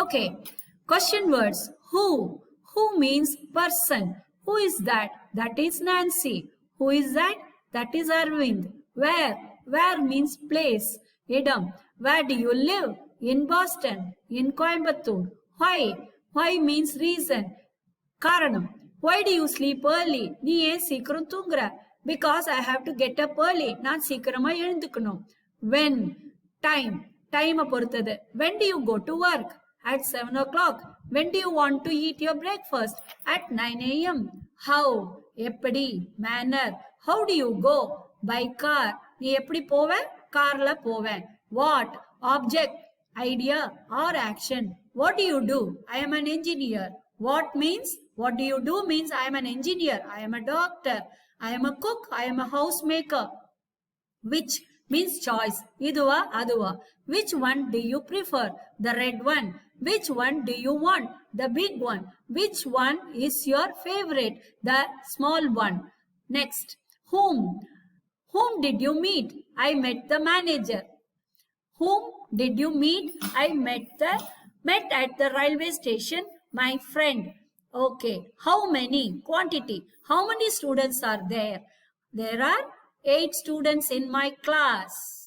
Okay. Question words. Who? Who means person. Who is that? That is Nancy. Who is that? That is Arvind. Where? Where means place. Idam. Where do you live? In Boston. In Coimbatore. Why? Why means reason. Karanam. Why do you sleep early? நீ ஏன் சீக்கிரம் தூங்குற? Because I have to get up early. நான் சீக்கிரமா எழுந்துக்கணும். When? Time. Time பொறுத்தது. When do you go to work? At 7 o'clock. When do you want to eat your breakfast? At 9 a.m. How? எப்படி? Manner. How do you go? By car. நீ எப்படி போவ? கார்ல போவேன். What? Object. Idea or action. What do you do? I am an engineer. What means? What do you do means I am an engineer. I am a doctor. I am a cook. I am a housemaker. Which means choice. Iduva, aduva. Which one do you prefer? The red one. Which one do you want? The big one. Which one is your favorite? The small one. Next. Whom? Whom did you meet? I met the manager. Whom did you meet? I met at the railway station my friend. Okay. How many? Quantity. How many students are there? There are 8 students in my class.